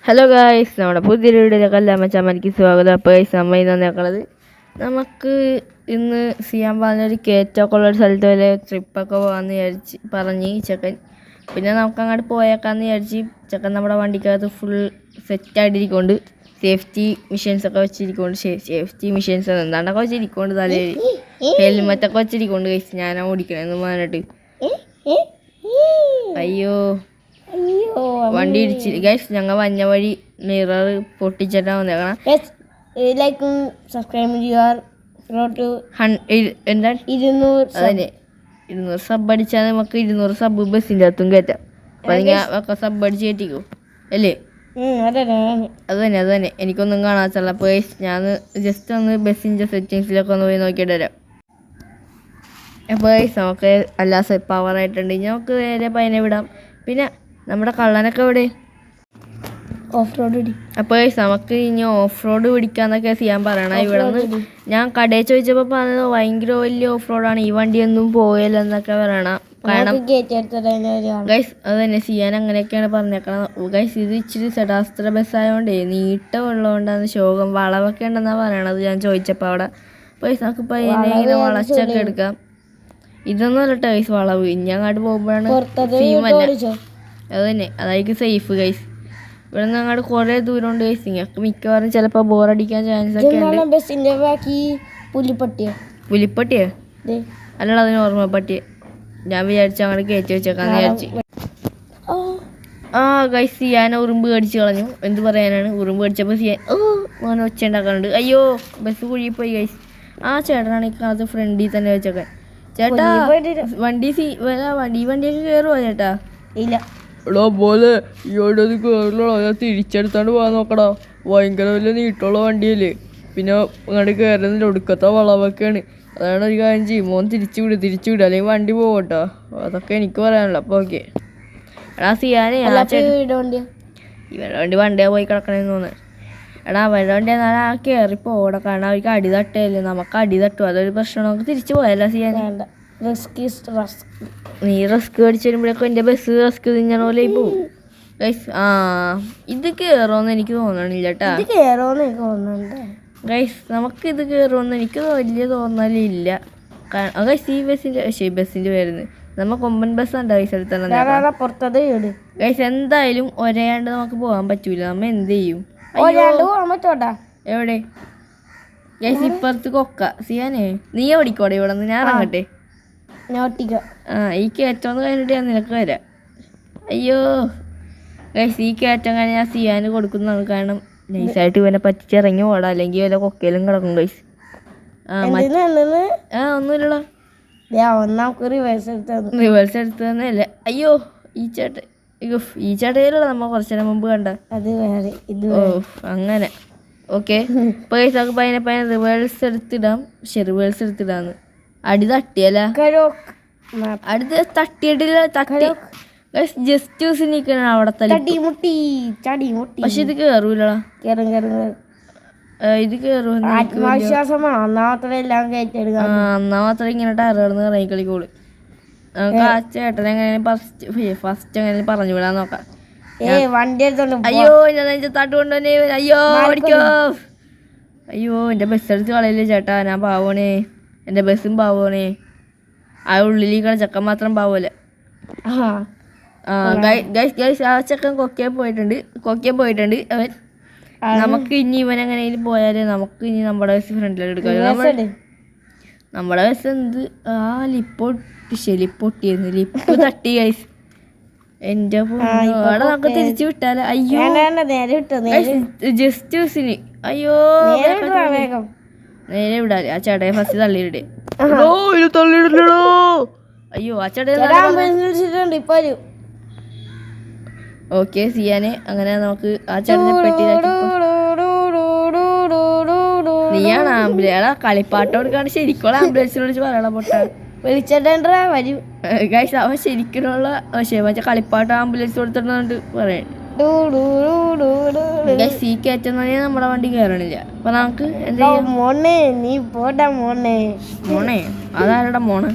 Hello guys, നമ്മുടെ പുതിയൊരു വീഡിയോയിലേക്ക് എല്ലാ മച്ചാന്മാർക്ക് സ്വാഗതം. അപ്പോൾ ഗൈസ് നമ്മൾ ഇന്ന് വന്നേക്കുന്നത് നമുക്ക് ഇന്ന് ചെയ്യാൻ പറഞ്ഞൊരു കയറ്റമൊക്കെ ഉള്ളൊരു സ്ഥലത്ത് വരെ ട്രിപ്പൊക്കെ പോകാമെന്ന് പറഞ്ഞ് ചെക്കൻ. പിന്നെ നമുക്ക് അങ്ങോട്ട് പോയേക്കാമെന്ന് വിചാരിച്ച് ചെക്കൻ നമ്മുടെ വണ്ടിക്കകത്ത് ഫുൾ സെറ്റായിട്ടിരിക്കൊണ്ട് സേഫ്റ്റി മിഷൻസൊക്കെ വെച്ചിരിക്കൊണ്ട് സേഫ്റ്റി മിഷൻസ് എന്താണ്ടൊക്കെ വെച്ചിരിക്കൊണ്ട് തലയിൽ ഹെൽമെറ്റൊക്കെ വെച്ചിരിക്കൊണ്ട് ഗൈസ് ഞാനാ ഓടിക്കണമെന്ന് പറഞ്ഞിട്ട്. അയ്യോ വണ്ടി ഇടിച്ച് ഗൈസ്. ഞങ്ങൾ വന്ന വഴി മിറർ പൊട്ടിച്ചിട്ടാ വന്നേക്കണം. ലൈക്കും സബ്സ്ക്രൈബ് എന്താണ് 200 സബ് അടിച്ചാൽ നമുക്ക് 200 സബ് ബസ്സിൻ്റെ അകത്തും കയറ്റാം. അപ്പം നിങ്ങൾ സബ് അടിച്ച് കയറ്റിക്കോ അല്ലേ? അത് തന്നെ എനിക്കൊന്നും കാണാത്തുള്ള. അപ്പോൾ ഞാൻ ജസ്റ്റ് ഒന്ന് ബസ്സിൻ്റെ സെറ്റിങ്സിലൊക്കെ ഒന്ന് പോയി നോക്കിയിട്ട് വരാം. അപ്പോൾ നമുക്ക് എല്ലാ പവറായിട്ടുണ്ട്. നമുക്ക് നേരെ പയ്യനെ വിടാം. പിന്നെ നമ്മുടെ കള്ളനൊക്കെ എവിടെ? ഓഫ് റോഡ് പിടി. അപ്പോൾ നമുക്ക് ഇനി ഓഫ് റോഡ് പിടിക്കാന്നൊക്കെ ചെയ്യാൻ പറയണം. ഇവിടെ നിന്ന് ഞാൻ കടയിൽ ചോദിച്ചപ്പോൾ പറഞ്ഞത് ഭയങ്കര വലിയ ഓഫ് റോഡാണ്, ഈ വണ്ടിയൊന്നും പോയല്ലെന്നൊക്കെ പറയണം. കാരണം ഗൈസ് അത് തന്നെ ചെയ്യാൻ അങ്ങനെയൊക്കെയാണ് പറഞ്ഞേക്കണം. ഗൈസ് ഇത് ഇച്ചിരി സെഡാസ്ത്ര ബസ്സായതുകൊണ്ടേ നീട്ടമുള്ളതുകൊണ്ടാണ് ശോകം, വളവൊക്കെ ഉണ്ടെന്നാണ് പറയണത് ഞാൻ ചോദിച്ചപ്പോൾ അവിടെ. ഗൈസ് നമുക്ക് പയ്യനെ ഇങ്ങനെ വളച്ചൊക്കെ എടുക്കാം. ഇതൊന്നും അല്ലട്ടോ ഗൈസ് വളവ്, ഇനി അങ്ങോട്ട് പോകുമ്പോഴാണ് സീമല്ല. അത് തന്നെ അതായിരിക്കും സേഫ് ഗൈസ്. ഇവിടെ നിന്ന് അങ്ങോട്ട് കുറേ ദൂരം ഉണ്ട് ഗൈസ്. നിങ്ങൾക്ക് മിക്കവാറും ചിലപ്പോൾ ബോറടിക്കാൻ ചാൻസ് ഒക്കെ ഉണ്ട്. പുലിപ്പട്ടിയോ? അല്ലടാ അതിന് ഓർമ്മപ്പട്ടിയെ. ഞാൻ വിചാരിച്ചു അങ്ങോട്ട് കയറ്റി വെച്ചേക്കാന്ന് വിചാരിച്ചു. ഗൈസ് സിയാന ഉറുമ്പ് കടിച്ച് കളഞ്ഞു. എന്ത് പറയാനാണ്, ഉറുമ്പ് കടിച്ചപ്പോൾ സിയാൻ അങ്ങനെ ഒച്ച ഉണ്ടാക്കാറുണ്ട്. അയ്യോ ബസ് കുഴിയിൽ പോയി ഗൈസ്. ചേട്ടനാണ് ഈ കാലത്ത് ഫ്രണ്ടിൽ തന്നെ വെച്ചേക്കാൻ. ചേട്ടാ വണ്ടിയൊക്കെ കയറുമോ ചേട്ടാ? ഇല്ല എടാ പോലെ ഇവിടെ അത് കയറില്ല, ഞാൻ തിരിച്ചെടുത്താണ്ട് പോകാൻ നോക്കടാ. ഭയങ്കര വലിയ നീട്ടമുള്ള വണ്ടിയല്ലേ, പിന്നെ അങ്ങോട്ട് കയറുന്നതിൻ്റെ ഒടുക്കത്തെ വളവൊക്കെയാണ്. അതാണ് ഒരു കാര്യം ചെയ്യും, മോൻ തിരിച്ചു വിടുക അല്ലെങ്കിൽ വണ്ടി പോകട്ടോ. അതൊക്കെ എനിക്ക് പറയാനുള്ളൂ. അപ്പോൾ ഓക്കെ. എടാ സിയാനെ ഇവരുടെ വണ്ടി വണ്ടിയാ പോയി കിടക്കണമെന്ന് തോന്നുന്നു. എടാ അവരുടെ വണ്ടി എന്നാലും കയറി പോകണം, കാരണം അവർക്ക് അടി തട്ടയല്ലേ, നമുക്ക് അടി തട്ടും. അതൊരു പ്രശ്നം. നമുക്ക് തിരിച്ചു പോയല്ലോ സിയാനെ. നീ റിസ്ക് അടിച്ച് വരുമ്പോഴേക്കും എൻ്റെ ബസ് റിസ്ക് തിന്നണ പോലെ പോവും ഗൈസ്. ഇത് കയറുമെന്ന് എനിക്ക് തോന്നണില്ല കേട്ടാ ഗൈസ്. നമുക്കിത് കയറുമെന്ന് എനിക്ക് വലിയ തോന്നലില്ല. ഗൈസ് ഈ ബസ്സിൻ്റെ പേരുന്ന് നമ്മ കൊമ്പൻ ബസ് ഉണ്ട് ഗൈസ് അടുത്താണ് ഗൈസ്. എന്തായാലും ഒരേയാണ്ട് നമുക്ക് പോകാൻ പറ്റൂല. നമ്മ എന്ത് ചെയ്യും? എവിടെ ഗൈസ്? ഇപ്പുറത്ത് കൊക്ക. സിയാനേ നീ ഓടിക്കോടെ ഇവിടെ നിന്ന്, ഞാൻ ഇറങ്ങട്ടെ. ഈ കയറ്റം കഴിഞ്ഞിട്ട് ഞാൻ നിനക്ക് വരാം. അയ്യോ ഗൈസ് ഈ കയറ്റം കഴിഞ്ഞ് ഞാൻ സിയാന് കൊടുക്കുന്നതാണ്. കാരണം നൈസായിട്ട് ഇവനെ പറ്റിച്ചിറങ്ങി ഓടാം, അല്ലെങ്കിൽ വല്ല കൊക്കയിലും കിടക്കും ഗൈസ്. ഒന്നുമില്ലടാ, റിവേഴ്സ് എടുത്തു തന്നെയല്ലേ. അയ്യോ ഈ ചേട്ടയിലുള്ള നമ്മ കുറച്ചു നേരം മുമ്പ് കണ്ട അത് വേറെ. അങ്ങനെ ഓക്കെ. ഇപ്പോൾ ഗൈസ് നമുക്ക് പയ്യനെ റിവേഴ്സ് എടുത്തിടാന്ന്. അടി തട്ടിയല്ല, അടുത്ത് തട്ടിയിട്ടില്ല. ജസ്റ്റ് നിൽക്കണം അവിടെ തട്ടി. പക്ഷെ ഇത് കേറൂലടാ. ഇത് കേറുമെന്ന് എന്നാ മാത്രം ഇങ്ങനെ ടയറുകളെന്ന് ഇറങ്ങി കളിക്കോളൂ. നമുക്ക് ആ ചേട്ടനെ എങ്ങനെ ഫസ്റ്റ് എങ്ങനെ പറഞ്ഞു വിടാൻ നോക്കാം. അയ്യോ ഞാൻ തട്ട് കൊണ്ടുതന്നെ. അയ്യോ ഓടിക്കോ. അയ്യോ എൻ്റെ ബസ് എടുത്ത് കളയില്ലേ ചേട്ടാ, ഞാൻ പാവണേ. എൻ്റെ ബസ്സും പാവണേ. ആ ഉള്ളിലേക്കാണ് ചെക്കൻ മാത്രം പാവല്ലേ. ഗൈസ് ആ ചെക്കൻ കൊക്കയെ പോയിട്ടുണ്ട് അവൻ. നമുക്ക് ഇനി ഇവൻ എങ്ങനെയും പോയാലേ നമുക്ക് ഇനി നമ്മുടെ ബസ് ഫ്രണ്ടിലോട്ട് എടുക്കാം. നമ്മുടെ ബസ് എന്ത് ലിപ്പൊട്ടിയായിരുന്നു, ലിപ്പ് തട്ടി ഗൈസ്. എൻ്റെ അവിടെ നമുക്ക് തിരിച്ചു വിട്ടാലോ? അയ്യോ ജസ്റ്റ് ബസ്സിന്. അയ്യോ നേരെ വിടാല്ലേ. ആ ചേട്ടയെ ഫസ്റ്റ് തള്ളിയിടേ. തള്ളിയിടല്ലോ. അയ്യോ ആ ചേട്ടൻ. ഓക്കെ സിയാനെ അങ്ങനെ നമുക്ക് ആ ചേട്ടനെ പെട്ടിയിലാക്കി. നീയാണ് ആംബുലൻസ് കളിപ്പാട്ടം കൊടുക്കാണ് ശരിക്കുള്ള ആംബുലൻസിനെ വിളിച്ച് പറയണം പൊട്ട വിളിച്ചിട്ടാ വരും ഗൈസ്. അവൻ ശരിക്കുള്ള മറ്റേ കളിപ്പാട്ടം ആംബുലൻസ് കൊടുത്തിട്ടുണ്ട് പറയാൻ. ഈ കയറ്റം നമ്മുടെ വണ്ടി കയറണില്ല. അപ്പൊ നമുക്ക് എന്താ മോനെ നീ പോടാ മോനെ. അതാരടാ മോണ്?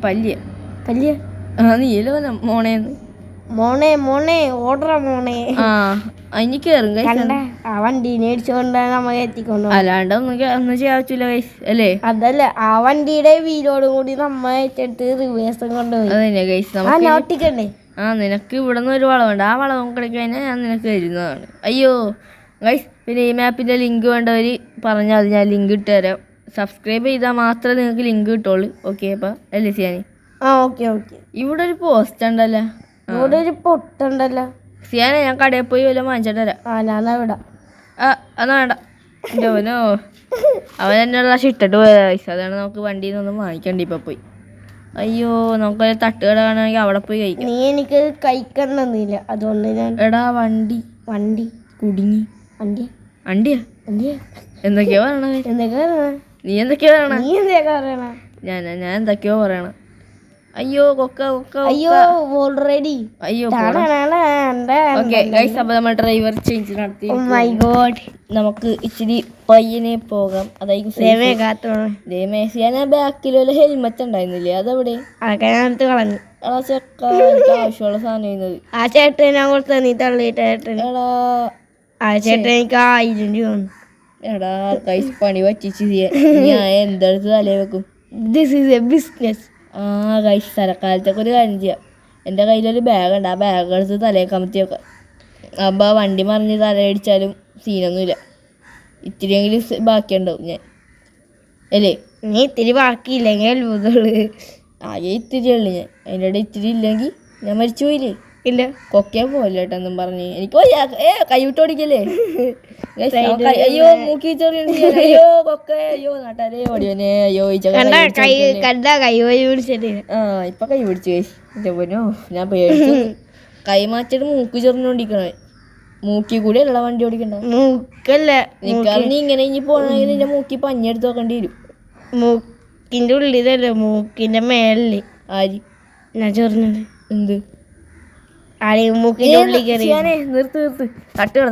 പല്ലിയ നീയല്ലോ മോണേന്ന്. മോനെ മോനെ ഓർഡർ മോനെ. ആ അതിന് കയറും ഗൈസ്. കണ്ട ആ വണ്ടി മേടിച്ചോണ്ടാണ് നമ്മ എത്തിക്കൊണ്ടു. അല്ലാണ്ട് ഒന്നും ചെയ്യാൻ പറ്റൂല ഗൈസ് അല്ലേ? അതല്ല ആ വണ്ടിയുടെ വീലോടും കൂടി നമ്മ ഏറ്റെടുത്ത് റിവേഴ്സും കൊണ്ടുപോയി. അതന്നെ ഗൈസ്. ആ നോട്ടിക്കണ്ടേ? ആ നിനക്ക് ഇവിടെ നിന്ന് ഒരു വളമുണ്ട്, ആ വളം കിടക്കഴിഞ്ഞാൽ ഞാൻ നിനക്ക് തരുന്നതാണ്. അയ്യോ ഗൈസ്, പിന്നെ ഈ മാപ്പിൻ്റെ ലിങ്ക് വേണ്ടവർ പറഞ്ഞാൽ അത് ഞാൻ ലിങ്ക് ഇട്ട് തരാം. സബ്സ്ക്രൈബ് ചെയ്താൽ മാത്രമേ നിങ്ങൾക്ക് ലിങ്ക് കിട്ടുള്ളൂ. ഓക്കെ അപ്പം അല്ലേ സിയാനി? ആ ഓക്കെ ഓക്കെ. ഇവിടെ ഒരു പോസ്റ്റ് ഉണ്ടല്ലോ, ഇവിടെ ഒരു പൊട്ടുണ്ടല്ലോ. സിയാനെ ഞാൻ കടയിൽ പോയി വല്ല വാങ്ങിച്ചിട്ട് തരാം. ആ ഞാനാ ഇവിടെ. അതാ വേണ്ട അവനോ, അവൻ എന്നോട് ഇട്ടിട്ട് പോയതാ ഗൈസ്. അതാണ് നമുക്ക് വണ്ടിയിൽ നിന്നൊന്നും വാങ്ങിക്കണ്ട ഇപ്പം പോയി. അയ്യോ നമുക്ക് തട്ടുകട കാണുകയാണെങ്കിൽ അവിടെ പോയി കഴിക്കാം. നീ എനിക്ക് കഴിക്കാൻ തന്നില്ല, അതുകൊണ്ട് ഞാൻ. എടാ വണ്ടി വണ്ടി കുടുങ്ങി. വണ്ടി വണ്ടിയാ വണ്ടിയാ എന്തൊക്കെയോ പറയണ? എന്തൊക്കെയാ നീ എന്തൊക്കെയോ പറയണ? നീ എന്തൊക്കെയാ പറയണ? ഞാൻ എന്തൊക്കെയോ പറയണം. അയ്യോ കൊക്ക കൊക്ക. അയ്യോ ഓൾറെഡി. അയ്യോ ഓക്കെ ഗൈസ്, അപ്പോൾ നമ്മൾ ഡ്രൈവർ ചേഞ്ച് നടത്തി. Oh my god. നമുക്ക് ഇച്ചിരി പയ്യനെ പോകാം. അതായത് മേസിയാൻ ബാക്കിൽ വല്ല ഹെൽമെറ്റ് ഉണ്ടായിരുന്നില്ലേ, അതെവിടെ? അതൊക്കെ ഞാൻ എടുത്ത് കളഞ്ഞു. എടാ ചെക്ക, എനിക്ക് ആവശ്യമുള്ള സാധനം ചെയ്യുന്നത്. ആ ചേട്ടൻ ഞാൻ കൊടുത്ത നീ തള്ളിയിട്ട് എടാ ആ ചേട്ടൻ എനിക്ക് 1000 രൂപ. എടാ ഗൈസ് പണി പറ്റിച്ച് ഞാൻ എന്തെടുത്ത് തലേ വെക്കും? This is A business. ആ ഗൈസ്, സ്ഥലക്കാലത്തൊക്കെ ഒരു കാര്യം ചെയ്യാം. എൻ്റെ കയ്യിലൊരു ബാഗുണ്ട്, ആ ബാഗ് എടുത്ത് തലയിൽ കമത്തി വെക്കാം. അപ്പോൾ ആ വണ്ടി മറിഞ്ഞ് തലയടിച്ചാലും സീനൊന്നുമില്ല. ഇത്തിരിയെങ്കിലും ബാക്കിയുണ്ടാവും ഞാൻ അല്ലേ? നീ ഇത്തിരി ബാക്കിയില്ലെങ്കിൽ അത്ഭുതമുള്ളു. ആകെ ഇത്തിരി ഉള്ളു ഞാൻ, അതിൻ്റെ ഇടയിൽ ഇത്തിരി ഇല്ലെങ്കിൽ ഞാൻ മരിച്ചു പോയില്ലേ? ഇല്ല കൊക്കേ പോയില്ല കേട്ടെന്നും പറഞ്ഞ് എനിക്ക് കൈവിട്ട് ഓടിക്കല്ലേ. അയ്യോ മൂക്കി ചെറിയ അയ്യോ കൊക്ക, അയ്യോ നാട്ടാരേ ഓടിയോനെ, അയ്യോ കൈ പിടിച്ചിട്ട്. ആ ഇപ്പൊ കൈ പിടിച്ചു പോനോ, ഞാൻ പേടിച്ചു. കൈ മാറ്റിട്ട് മൂക്ക് ചെറിഞ്ഞോണ്ടിരിക്കണേ. മൂക്കി കൂടി അല്ല വണ്ടി ഓടിക്കണ്ട. മൂക്കല്ല നീ ഇങ്ങനെ ഇനി പോണെങ്കിൽ നിന്റെ മൂക്കി പഞ്ഞെടുത്ത് നോക്കേണ്ടി വരും. മൂക്കിന്റെ ഉള്ളിലല്ലേ, മൂക്കിന്റെ മേളില്. ആര്? ഞാൻ ചൊറിഞ്ഞത്. എന്ത്? മൂക്കിന്റെ ഉള്ളിൽ കയറി. നിർത്ത് തട്ടുകട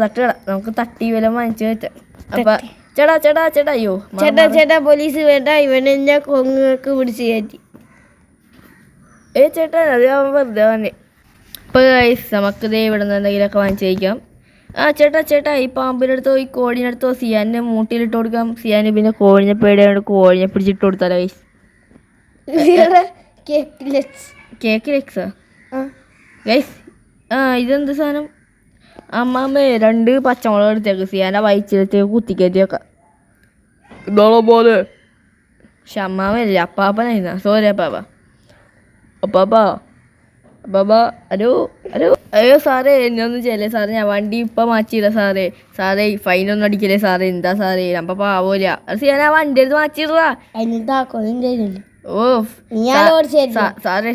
നമുക്ക് തട്ടി വില വാങ്ങിച്ചു വെച്ചാ. അപ്പൊ ചേട്ടാ ചേട്ടാ ചേട്ടാ അയ്യോ ചേട്ടാ പോലീസ് വേണ്ട, ഇവനെ ഞാൻ കൊങ്ങക്ക് പിടിച്ച് കയറ്റി. ചേട്ടാ അത് അവൻ വെറുതെ വന്നെ. ഇപ്പൊ നമുക്ക് ദേ ഇവിടെ നിന്ന് എന്തെങ്കിലുമൊക്കെ വാങ്ങിച്ചു കഴിക്കാം. ചേട്ടാ ഈ പാമ്പിനടുത്തോ ഈ കോഴിനടുത്തോ സിയാനെ മൂട്ടിലിട്ട് കൊടുക്കാം. സിയാന് പിന്നെ കോഴിനെ പേടിയാണ്ട് കോഴിനെ പിടിച്ചിട്ട് കൊടുത്താലോ ഗൈസ്? Cake ലെക്സാ guys? ഇതെന്ത് സാധനം? അമ്മാമ്മ 2 പച്ചമുളക് എടുത്തേക്ക് സിയാൻ്റെ വയറ്റിലേക്ക് കുത്തിക്കയറ്റി വെക്കാം. ഇതോളോ പോലെ. പക്ഷെ അമ്മാമ്മല്ല, അപ്പാപ്പനായിരുന്ന. സോറി അപ്പാപ്പ ഹലോ അയ്യോ സാറേ എന്നെ ഒന്നും ചെയ്യല്ലേ സാറേ, ഞാൻ വണ്ടി ഇപ്പം മാറ്റിയില്ല സാറേ ഫൈനൊന്നും അടിക്കല്ലേ സാറേ. എന്താ സാറേ അപ്പൊ പാവൂല. സിയാൻ ആ വണ്ടി എടുത്ത് മാറ്റിയിട്ടാ. ഓ സാറേ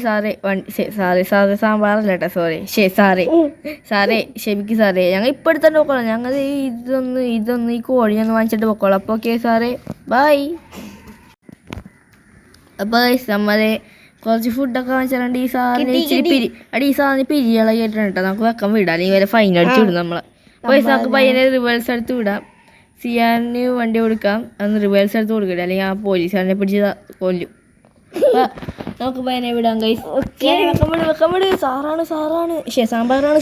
സാമ്പാറല്ല കേട്ടോ, സാറേ ക്ഷമിക്ക് സാറേ, ഞങ്ങൾ ഇപ്പം എടുത്തോണ്ട് പോക്കോളാം. ഞങ്ങൾ ഇതൊന്ന് ഈ കോഴിയൊന്ന് വാങ്ങിച്ചിട്ട് പോക്കോളാം. അപ്പോൾ ഓക്കെ സാറേ ബൈ. അപ്പോൾ നമ്മളെ കുറച്ച് ഫുഡൊക്കെ വാങ്ങിച്ചിട്ടുണ്ട്. ഈ സാറിന് ഇച്ചിരി ഈ സാറിന് പിരികളെ കേട്ടിട്ടുണ്ട് കേട്ടോ. നമുക്ക് വെക്കാൻ വിടാം, അല്ലെങ്കിൽ വരെ ഫൈൻ അടിച്ചു വിടും നമ്മളെ. പൈസ നമുക്ക് പയ്യനെ റിവേഴ്സ് എടുത്ത് വിടാം. സിയാന് വണ്ടി കൊടുക്കാം, അന്ന് റിവേഴ്സ് എടുത്ത് കൊടുക്കട്ടെ, അല്ലെങ്കിൽ ആ പോലീസുകാരനെ പിടിച്ച് കൊല്ലും. നമുക്ക് പയ്യനെ വിടാം ഗൈസ്. വെക്കാൻ വിട്. സാറാണ്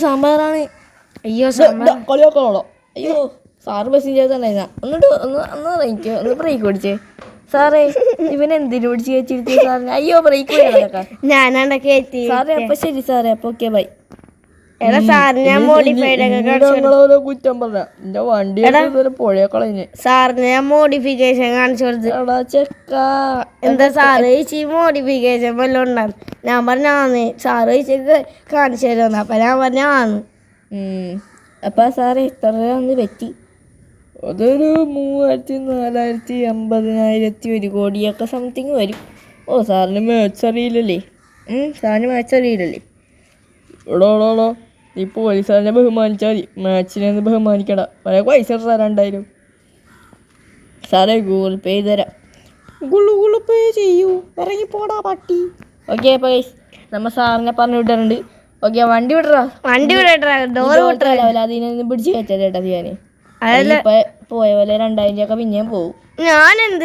സാമ്പാറാണ്. അയ്യോ കളിയൊക്കെ അയ്യോ സാറ് ബസ്സിന് ചേർത്തണ്ടായിരുന്ന. ഒന്ന് എനിക്ക് ഒന്ന് ബ്രേക്ക് പിടിച്ചേ സാറേ. ഇവൻ എന്തിനു പിടിച്ച് കയറ്റിരുത്തി സാറിന്? അയ്യോ ബ്രേക്ക് ഞാനാണ് കയറ്റി സാറേ. അപ്പൊ ശരി സാറേ, അപ്പൊ ഓക്കെ ബൈ. കുറ്റം പറഞ്ഞ എന്റെ വണ്ടി പുഴയെ കളഞ്ഞ് സാറിന് ഞാൻ മോഡിഫിക്കേഷൻ കാണിച്ചു കൊടുത്തു. ചെക്ക എന്താ സാറ് ചേച്ചി മോഡിഫിക്കേഷൻ വല്ലതും ഉണ്ടാകും? ഞാൻ പറഞ്ഞാന്ന്. സാറ് ചേച്ചിക്ക് കാണിച്ചു തരുമെന്ന്. അപ്പൊ ഞാൻ പറഞ്ഞാന്ന്. അപ്പൊ സാറേ എത്ര ഒന്ന് പറ്റി? അതൊരു 3,000-4,000-50,000 1 കോടിയൊക്കെ സംതിങ് വരും. ഓ സാറിന് മാത്സ് അറിയില്ലല്ലേ? എടോ നീ പോലീസുകാരനെ ബഹുമാനിച്ചാൽ മതി, മാത്സിനെ ഒന്ന് ബഹുമാനിക്കട. വളരെ പൈസ സാറേ 2000. സാറേ ഗൂഗിൾ പേ തരാം. ഗൂഗിൾ പേ ചെയ്യൂ, ഇറങ്ങി പോടാ പട്ടി. ഓക്കെ അപ്പോൾ നമ്മൾ സാറിനെ പറഞ്ഞു വിട്ടിട്ടുണ്ട്. ഓക്കെ വണ്ടി വിടറാ അതിനൊന്ന് പിടിച്ച് കയറ്റാ ചേട്ടാ ചെയ്യാന്. പോയ പോലെ 2000 ഒക്കെ പിന്നെയും പോവും. ഞാൻ ഒരു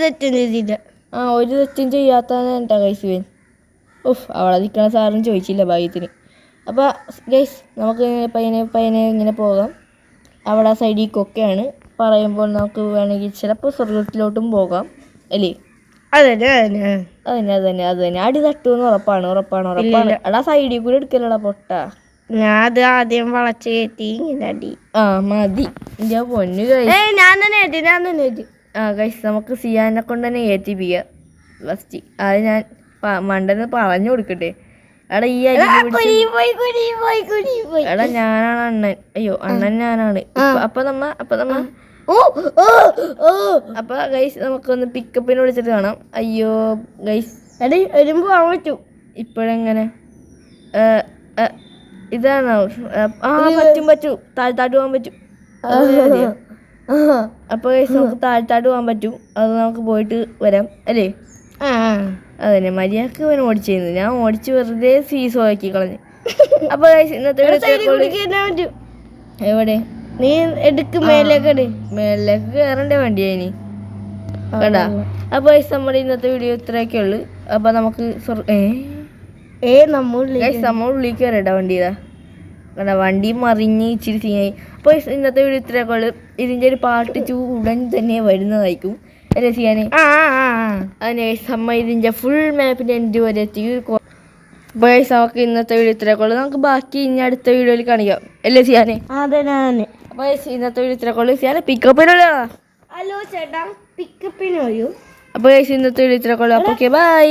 തെറ്റും ചെയ്തില്ല. ഒരു തെറ്റും ചെയ്യാത്തതാണ് കേട്ടോ കൈസുവൻ. അവിടെ നിൽക്കണ സാറിന് ചോദിച്ചില്ല ഭാഗ്യത്തിന്. അപ്പോൾ ഗൈസ് നമുക്ക് പയ്യനെ ഇങ്ങനെ പോകാം. അവിടെ ആ സൈഡിൽ കൊക്കെയാണ്. പറയുമ്പോൾ നമുക്ക് വേണമെങ്കിൽ ചിലപ്പോൾ സ്വർഗത്തിലോട്ടും പോകാം അല്ലേ? അതെ അത് തന്നെ അടി തട്ടുമെന്ന് ഉറപ്പാണ്. എടാ സൈഡിൽ കൂടെ എടുക്കലടാ പൊട്ട. ഞാൻ അത് ആദ്യം വളച്ച് കയറ്റി ഇങ്ങനെ അടി. മതി എൻ്റെ പൊന്നു ഗൈസ്. ഞാൻ തന്നെ ഗൈസ് നമുക്ക് സിയാനെ കൊണ്ട് തന്നെ ഏറ്റിപ്പിക്കാം ഫസ്റ്റ്. അത് ഞാൻ മണ്ടന് പറഞ്ഞു കൊടുക്കട്ടെ. എടാ ഈ അരി എടാ ഞാനാണ് അണ്ണൻ. അയ്യോ അണ്ണൻ ഞാനാണ്. അപ്പൊ ഗൈസ് നമുക്കൊന്ന് പിക്കപ്പിന് വിളിച്ചിട്ട് കാണാം. അയ്യോ ഗൈസ് വരുമ്പോ പോകാൻ പറ്റും. ഇപ്പോഴെങ്ങനെ ഇതാണോ? പറ്റും താഴ്ത്താട്ട് പോകാൻ പറ്റും. അപ്പൊ ഗൈസ് നമുക്ക് താഴ്ത്താട്ട് പോകാൻ പറ്റും. അത് നമുക്ക് പോയിട്ട് വരാം അല്ലേ? അതന്നെ മര്യാദക്ക് അവൻ ഓടിച്ചിരുന്നു. ഞാൻ ഓടിച്ച് വെറുതെ സീസോ ആക്കി കളഞ്ഞു. അപ്പൊ ഇന്നത്തെ എവിടെ നീ എടുക്ക് മേലേക്ക് കയറണ്ടേ വണ്ടിയാ ഇനി കേട്ടാ. അപ്പൊ നമ്മുടെ ഇന്നത്തെ വീഡിയോ ഇത്രയൊക്കെ ഉള്ളു. അപ്പൊ നമുക്ക് നമ്മൾ ഉള്ളിലേക്ക് കയറേട്ടാ വണ്ടിയിലാ കേട്ടാ. വണ്ടി മറിഞ്ഞ് ഇച്ചിരി സീനായി. അപ്പൊ ഇന്നത്തെ വീഡിയോ ഇത്രയൊക്കെ ഉള്ളു. ഇതിന്റെ ഒരു പാർട്ട് 2 ഉടൻ തന്നെ വരുന്നതായിരിക്കും അല്ലേ സിയാനെ? അതിന് അമ്മ ഇതിൻ്റെ ഫുൾ മാപ്പിൻ്റെ എൻ്റെ വരെ എത്തി. ബോയ്സ് നമുക്ക് ഇന്നത്തെ വീഡിയോ ഇത്രയൊക്കെ ഉള്ളു. നമുക്ക് ബാക്കി ഇനി അടുത്ത വീഡിയോയിൽ കാണിക്കാം അല്ലേ സിയാനെ? അപ്പോൾ ഇന്നത്തെ വീഡിയോ ഇത്രയൊക്കെ ഉള്ളു. സിയാനെ പിക്കപ്പിനുള്ള ഹലോ ചേട്ടാ പിക്കപ്പിന് വരൂ. അപ്പോൾ ഇന്നത്തെ വീഡിയോ ഇത്രയൊക്കെ ഉള്ളു. അപ്പോൾ ഓക്കെ ബൈ.